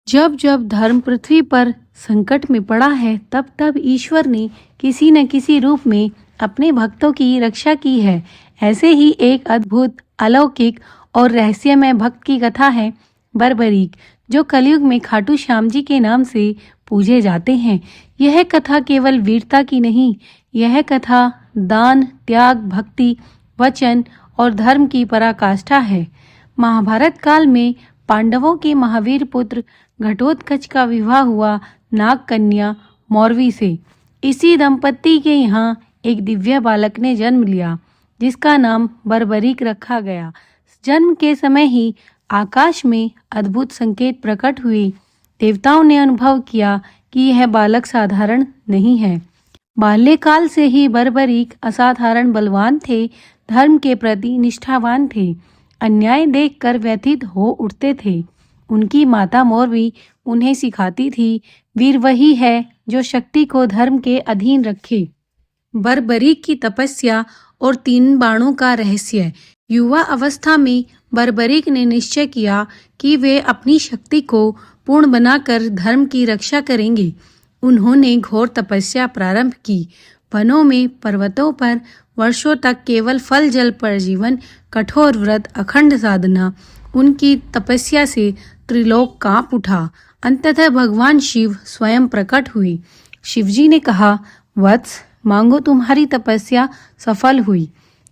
जब जब धर्म पृथ्वी पर संकट में पड़ा है, तब तब ईश्वर ने किसी न किसी रूप में अपने भक्तों की रक्षा की है। ऐसे ही एक अद्भुत, अलौकिक और रहस्यमय भक्त की कथा है बर्बरीक, जो कलयुग में खाटू श्याम जी के नाम से पूजे जाते हैं। यह कथा केवल वीरता की नहीं, यह कथा दान, त्याग, भक्ति, वचन और धर्म की पराकाष्ठा है। महाभारत काल में पांडवों के महावीर पुत्र घटोत्कच का विवाह हुआ नाग कन्या मौरवी से। इसी दंपत्ति के यहाँ एक दिव्य बालक ने जन्म लिया, जिसका नाम बर्बरीक रखा गया। जन्म के समय ही आकाश में अद्भुत संकेत प्रकट हुए। देवताओं ने अनुभव किया कि यह बालक साधारण नहीं है। बाल्यकाल से ही बर्बरीक असाधारण बलवान थे, धर्म के प्रति निष्ठावान थे, अन्याय देखकर व्यथित हो उठते थे। उनकी माता मौरवी उन्हें सिखाती थी, वीर वही है जो शक्ति को धर्म के अधीन रखे। बर्बरीक की तपस्या और 3 बाणों का रहस्य। युवा अवस्था में बर्बरीक ने निश्चय किया कि वे अपनी शक्ति को पूर्ण बनाकर धर्म की रक्षा करेंगे। उन्होंने घोर तपस्या प्रारंभ की। वनों में, पर्वतों पर वर्षों तक केवल फल जल पर जीवन, कठोर व्रत, अखंड साधना। उनकी तपस्या से त्रिलोक कांप उठा। अंततः भगवान शिव स्वयं प्रकट हुए। शिवजी ने कहा, वत्स, मांगो, तुम्हारी तपस्या सफल हुई।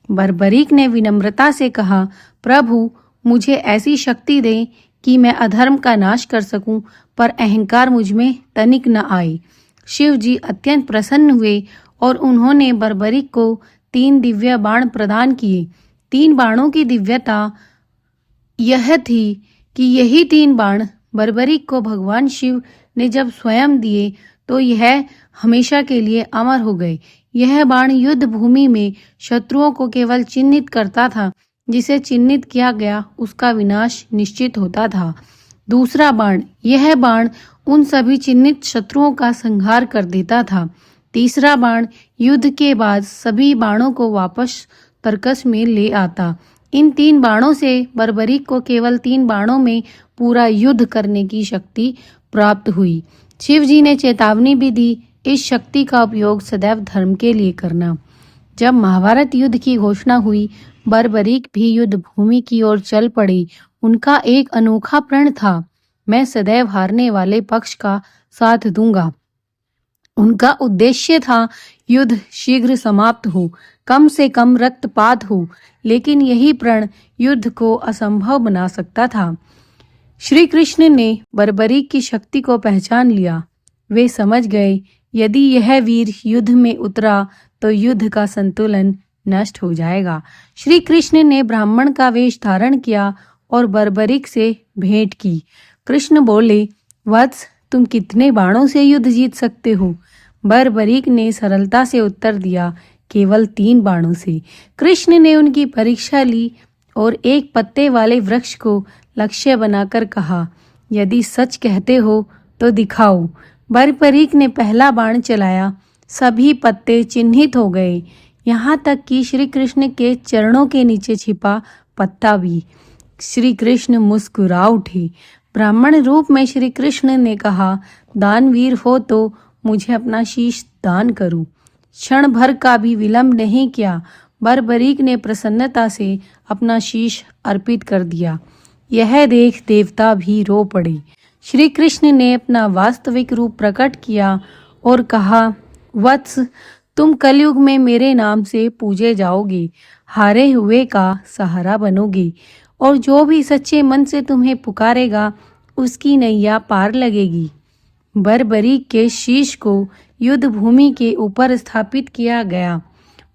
बर्बरीक ने विनम्रता से कहा, प्रभु, मुझे ऐसी शक्ति दें कि मैं अधर्म का नाश कर सकूं, पर अहंकार मुझ में तनिक न आए। शिव जी अत्यंत प्रसन्न हुए और उन्होंने बर्बरीक को 3 दिव्य बाण प्रदान किए। 3 बाणों की दिव्यता यह थी कि यही 3 बाण बर्बरीक को भगवान शिव ने जब स्वयं दिए तो यह हमेशा के लिए अमर हो गए। यह बाण युद्ध भूमि में शत्रुओं को केवल चिन्हित करता था, जिसे चिन्हित किया गया उसका विनाश निश्चित होता था। दूसरा बाण, यह बाण उन सभी चिन्हित शत्रुओं का संहार कर देता था। तीसरा बाण युद्ध के बाद सभी बाणों को वापस तर्कस में ले आता। इन 3 बाणों से बर्बरीक को केवल 3 बाणों में पूरा युद्ध करने की शक्ति प्राप्त हुई। शिव जी ने चेतावनी भी दी, इस शक्ति का उपयोग सदैव धर्म के लिए करना। जब महाभारत युद्ध की घोषणा हुई, बर्बरीक भी युद्ध भूमि की ओर चल पड़े। उनका एक अनोखा प्रण था, मैं सदैव हारने वाले पक्ष का साथ दूंगा। उनका उद्देश्य था युद्ध शीघ्र समाप्त हो, कम से कम रक्तपात हो, लेकिन यही प्रण युद्ध को असंभव बना सकता था। श्री कृष्ण ने बर्बरीक की शक्ति को पहचान लिया। वे समझ गए, यदि यह वीर युद्ध में उतरा तो युद्ध का संतुलन नष्ट हो जाएगा। श्री कृष्ण ने ब्राह्मण का वेश धारण किया और बर्बरीक से भेंट की। कृष्ण बोले, वत्स, तुम कितने बाणों से युद्ध जीत सकते हो? बर्बरीक ने सरलता से उत्तर दिया, केवल 3 बाणों से। कृष्ण ने उनकी परीक्षा ली और एक पत्ते वाले वृक्ष को लक्ष्य बनाकर कहा, यदि सच कहते हो तो दिखाओ। बर्बरीक ने पहला बाण चलाया, सभी पत्ते चिन्हित हो गए, यहाँ तक कि श्री कृष्ण के चरणों के नीचे छिपा पत्ता भी। श्री कृष्ण मुस्कुरा उठे। ब्राह्मण रूप में श्री कृष्ण ने कहा, दानवीर हो तो मुझे अपना शीश दान करूं। क्षण भर का भी विलंब नहीं किया, बर्बरीक ने प्रसन्नता से अपना शीश अर्पित कर दिया। यह देख देवता भी रो पड़े। श्री कृष्ण ने अपना वास्तविक रूप प्रकट किया और कहा, वत्स, तुम कलयुग में मेरे नाम से पूजे जाओगे, हारे हुए का सहारा बनोगे, और जो भी सच्चे मन से तुम्हें पुकारेगा उसकी नैया पार लगेगी। बर्बरीक के शीश को युद्ध भूमि के ऊपर स्थापित किया गया।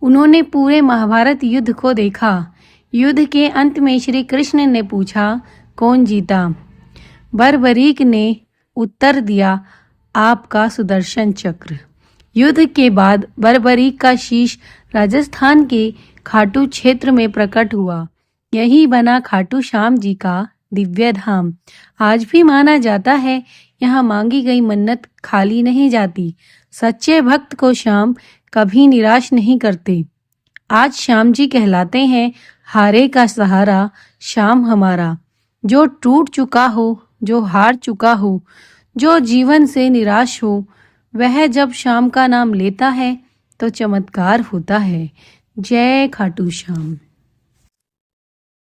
उन्होंने पूरे महाभारत युद्ध को देखा। युद्ध के अंत में श्री कृष्ण ने पूछा, कौन जीता? बर्बरीक ने उत्तर दिया, आपका सुदर्शन चक्र। युद्ध के बाद बर्बरीक का शीश राजस्थान के खाटू क्षेत्र में प्रकट हुआ। यही बना खाटू श्याम जी का दिव्य धाम। आज भी माना जाता है, यहाँ मांगी गई मन्नत खाली नहीं जाती। सच्चे भक्त को श्याम कभी निराश नहीं करते। आज श्याम जी कहलाते हैं, हारे का सहारा श्याम हमारा। जो टूट चुका हो जो हार चुका हो, जो जीवन से निराश हो, वह जब श्याम का नाम लेता है तो चमत्कार होता है। जय खाटू श्याम।